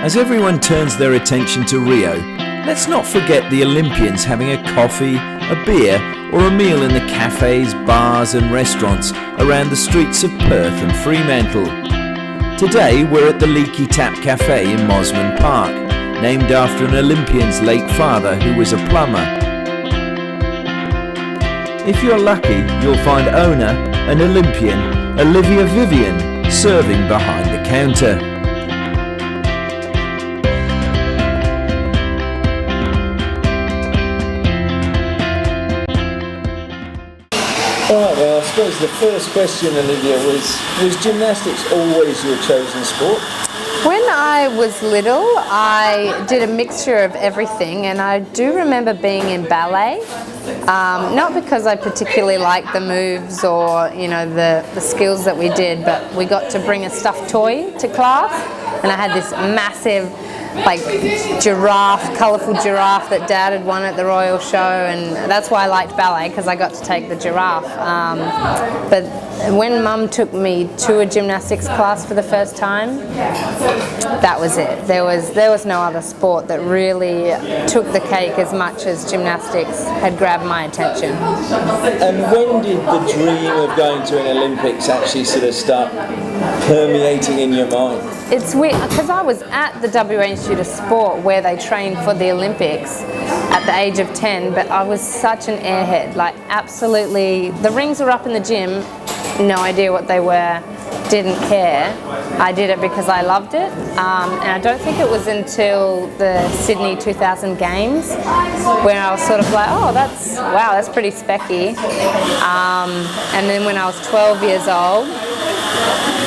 As everyone turns their attention to Rio, let's not forget the Olympians having a coffee, a beer or a meal in the cafes, bars and restaurants around the streets of Perth and Fremantle. Today we're at the Leaky Tap Cafe in Mosman Park, named after an Olympian's late father who was a plumber. If you're lucky, you'll find owner, an Olympian, Olivia Vivian, serving behind the counter. Right, well, I suppose the first question, Olivia, was gymnastics always your chosen sport? When I was little, I did a mixture of everything, and I do remember being in ballet. Not because I particularly liked the moves or the skills that we did, but we got to bring a stuffed toy to class, and I had this massive giraffe, colourful giraffe that Dad had won at the Royal Show, and that's why I liked ballet, because I got to take the giraffe. But when Mum took me to a gymnastics class for the first time, that was it. There was no other sport that really took the cake as much as gymnastics had grabbed my attention. And when did the dream of going to an Olympics actually sort of start permeating in your mind? It's weird, because I was at the WA Institute of Sport where they trained for the Olympics at the age of 10, but I was such an airhead, absolutely. The rings were up in the gym, no idea what they were, didn't care. I did it because I loved it, and I don't think it was until the Sydney 2000 Games where I was sort of like, oh, that's pretty specky. And then when I was 12 years old,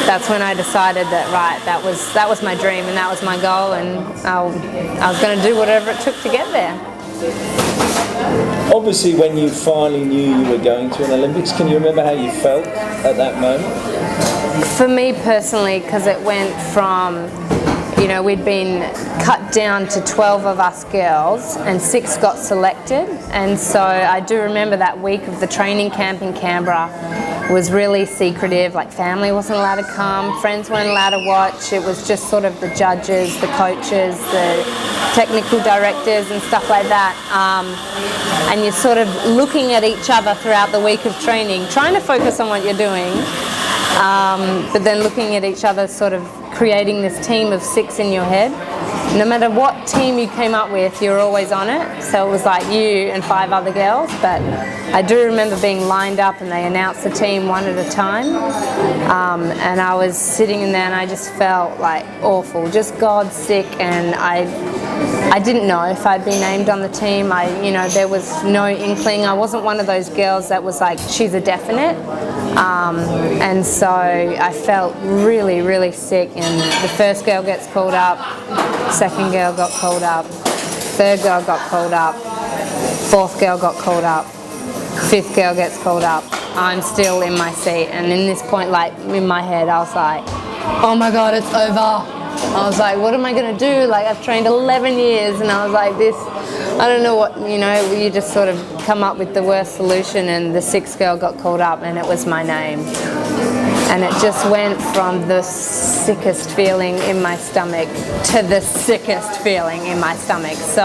that's when I decided that, right, that was my dream and that was my goal, and I was going to do whatever it took to get there. Obviously, when you finally knew you were going to an Olympics, can you remember how you felt at that moment? For me personally, because it went from, we'd been cut down to 12 of us girls and 6 got selected, and so I do remember that week of the training camp in Canberra was really secretive. Family wasn't allowed to come, friends weren't allowed to watch. It was just sort of the judges, the coaches, the technical directors and stuff like that, and you're sort of looking at each other throughout the week of training, trying to focus on what you're doing, but then looking at each other, sort of creating this team of 6 in your head. No matter what team you came up with, you were always on it. So it was like you and 5 other girls. But I do remember being lined up and they announced the team one at a time. And I was sitting in there and I just felt awful, just God sick. And I didn't know if I'd been named on the team. There was no inkling. I wasn't one of those girls that was like, she's a definite. And so I felt really, really sick. And the first girl gets called up, second girl got called up, third girl got called up, fourth girl got called up, fifth girl gets called up. I'm still in my seat, and in this point, in my head, I was like, oh my God, it's over. I was like, what am I going to do? I've trained 11 years, and I was like, I don't know what, you just sort of come up with the worst solution, and the 6th girl got called up, and it was my name. And it just went from the sickest feeling in my stomach to the sickest feeling in my stomach. So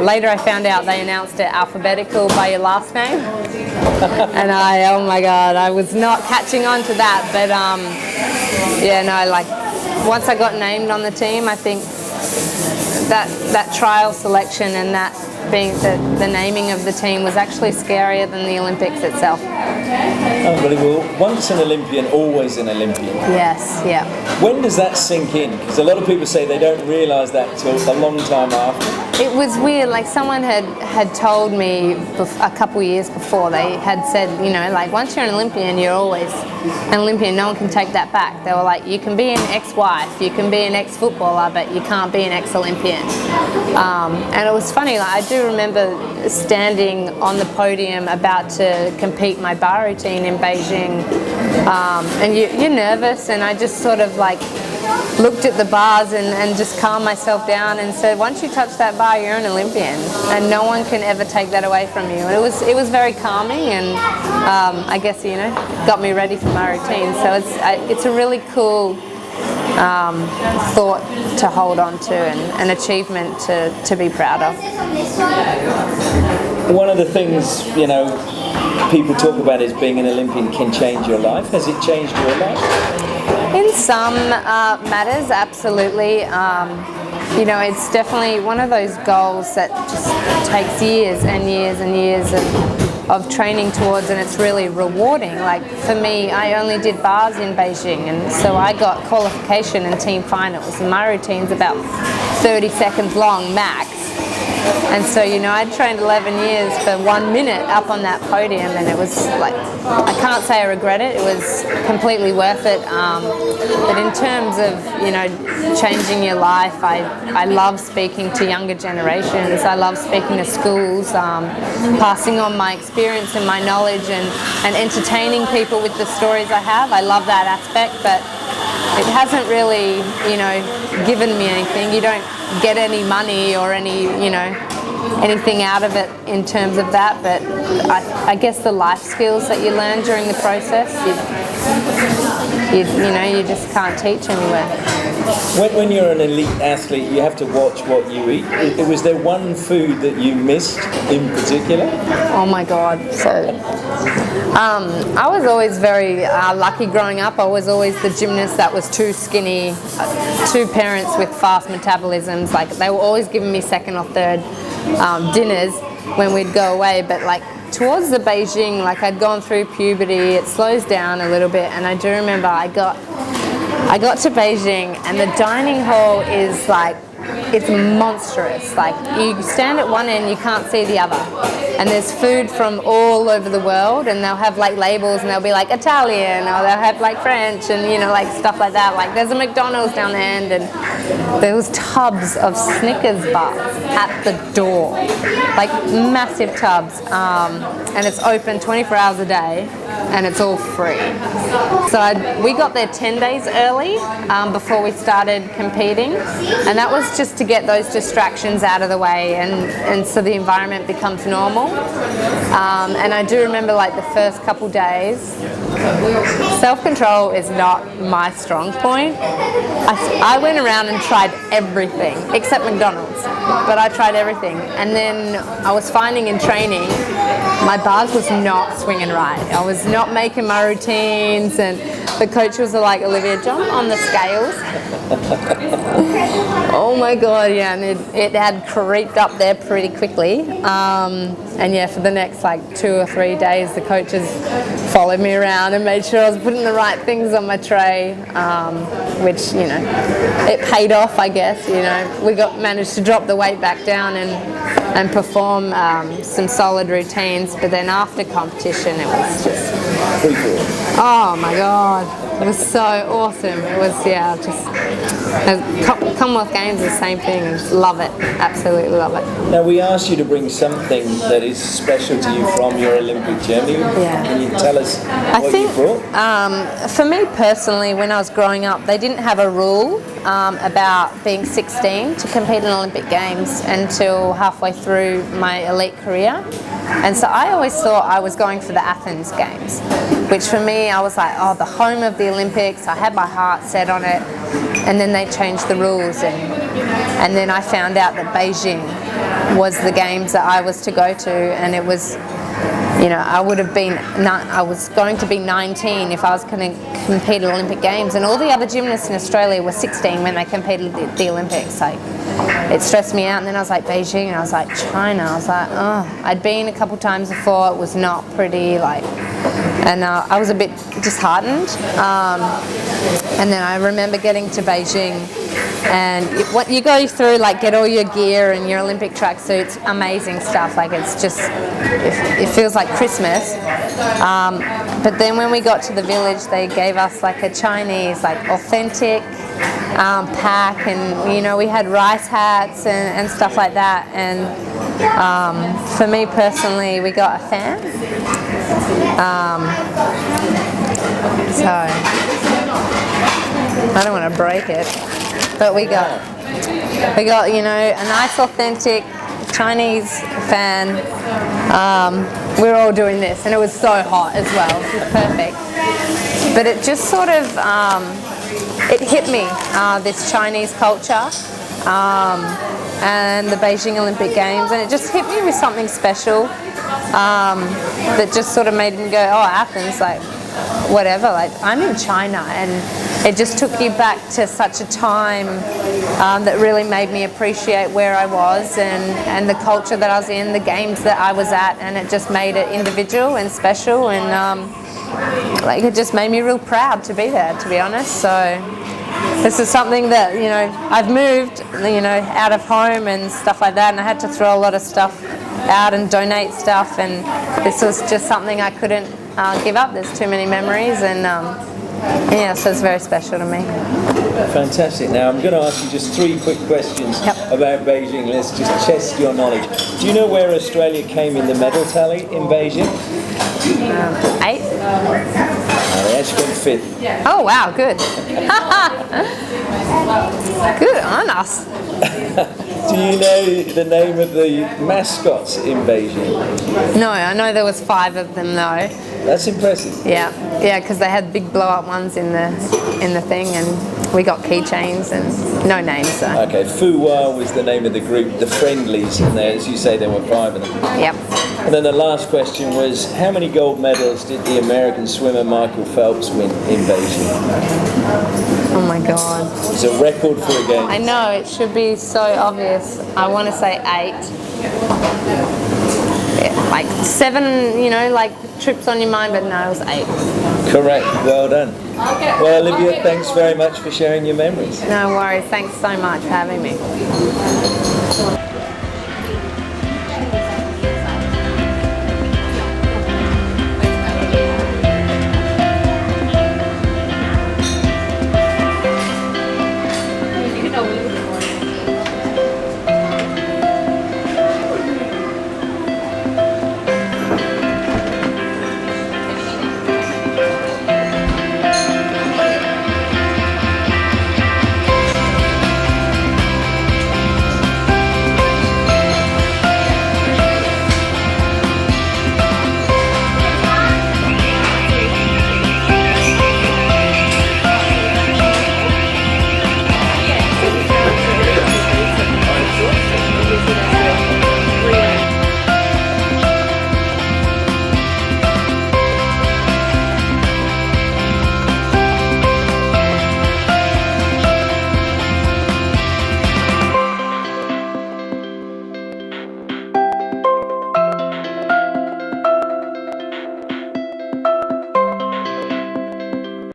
later I found out they announced it alphabetical by your last name. And oh my God, I was not catching on to that. But once I got named on the team, I think that trial selection and that being the naming of the team was actually scarier than the Olympics itself. Unbelievable. Once an Olympian, always an Olympian. Yes, yeah. When does that sink in? Because a lot of people say they don't realise that till a long time after. It was weird. Someone had told me a couple years before, they had said, once you're an Olympian, you're always an Olympian. No one can take that back. They were like, you can be an ex-wife, you can be an ex-footballer, but you can't be an ex-Olympian. And it was funny. I do remember standing on the podium about to compete my bar routine in Beijing, and you're nervous, and I just sort of looked at the bars and just calmed myself down and said, once you touch that bar, you're an Olympian, and no one can ever take that away from you. And it was very calming, and I guess got me ready for my routine. So it's a really cool thought to hold on to, and an achievement to be proud of. One of the things, people talk about is being an Olympian can change your life. Has it changed your life? In some matters, absolutely. It's definitely one of those goals that just takes years and years and years of training towards, and it's really rewarding. Like for me, I only did bars in Beijing, and so I got qualification and team finals, and my routine's about 30 seconds long max. And so, I'd trained 11 years for 1 minute up on that podium, and it was like, I can't say I regret it. It was completely worth it. But in terms of, changing your life, I love speaking to younger generations. I love speaking to schools, passing on my experience and my knowledge, and entertaining people with the stories I have. I love that aspect, but it hasn't really, given me anything. You don't get any money or anything out of it in terms of that, but I guess the life skills that you learn during the process, you just can't teach anywhere. When you're an elite athlete, you have to watch what you eat. Was there one food that you missed in particular? Oh my God. So I was always very lucky growing up. I was always the gymnast that was too skinny, two parents with fast metabolisms. Like they were always giving me second or third dinners when we'd go away. But like towards the Beijing, like I'd gone through puberty, it slows down a little bit. And I do remember I got to Beijing, and the dining hall is like, it's monstrous. Like you stand at one end, you can't see the other, and there's food from all over the world, and they'll have like labels, and they'll be like Italian, or they'll have like French, and like stuff like that. Like there's a McDonald's down the end, and there was tubs of Snickers bars at the door, like massive tubs, and it's open 24 hours a day, and it's all free. So we got there 10 days early before we started competing, and that was just to get those distractions out of the way, and so the environment becomes normal. And I do remember like the first couple days, self-control is not my strong point. I went around and tried everything except McDonald's, but I tried everything. And then I was finding in training, my bars was not swinging right. I was not making my routines, and the coach was like, Olivia, jump on the scales. Oh my God, yeah, and it had creeped up there pretty quickly. And yeah, for the next like 2 or 3 days, the coaches followed me around and made sure I was putting the right things on my tray, which, it paid off, I guess. We managed to drop the weight back down and perform some solid routines, but then after competition, it was just, oh my God, it was so awesome. It was, Commonwealth Games, the same thing. I just love it, absolutely love it. Now we asked you to bring something that is special to you from your Olympic journey. Yeah. Can you tell us what you brought? For me personally, when I was growing up, they didn't have a rule about being 16 to compete in Olympic Games until halfway through my elite career. And so I always thought I was going for the Athens Games, which for me, I was like, oh, the home of the Olympics. I had my heart set on it. And then they changed the rules, and then I found out that Beijing was the games that I was to go to, and it was, I was going to be 19 if I was going to compete at Olympic Games, and all the other gymnasts in Australia were 16 when they competed at the Olympics. Like, it stressed me out. And then I was like, Beijing, and I was like, China. I was like, oh, I'd been a couple times before. It was not pretty, and I was a bit disheartened. And then I remember getting to Beijing, and what you go through, get all your gear and your Olympic tracksuits, amazing stuff. It's just, it feels like Christmas. But then when we got to the village, they gave us a Chinese, authentic pack, and we had rice hats and stuff like that. And for me personally, we got a fan. So I don't want to break it, but we got a nice authentic Chinese fan. We were all doing this, and it was so hot as well. It was perfect. But it just sort of it hit me, this Chinese culture. And the Beijing Olympic Games, and it just hit me with something special that just sort of made me go, oh, Athens, like whatever, like I'm in China, and it just took you back to such a time that really made me appreciate where I was and the culture that I was in, the games that I was at, and it just made it individual and special, and like it just made me real proud to be there, to be honest. So this is something that, you know, I've moved, you know, out of home and stuff like that, and I had to throw a lot of stuff out and donate stuff, and this was just something I couldn't give up. There's too many memories, and yeah, so it's very special to me. Fantastic. Now I'm going to ask you just 3 quick questions about Beijing. Let's just test your knowledge. Do you know where Australia came in the medal tally in Beijing? 8th. They actually went 5th. Oh wow, good. Good on us. Do you know the name of the mascots in Beijing? No, I know there was 5 of them though. That's impressive. Yeah, because they had big blow-up ones in the thing, and we got keychains and no names. So. Okay, Fuwa was the name of the group, the Friendlies, and there, as you say, there were 5 of them. Yep. And then the last question was, how many gold medals did the American swimmer Michael Phelps win in Beijing? Oh my God. It's a record for a game. I know, it should be so obvious. I want to say 8. Yeah, like 7, you know, like trips on your mind, but no, it was 8. Correct, well done. Well, Olivia, thanks very much for sharing your memories. No worries, thanks so much for having me.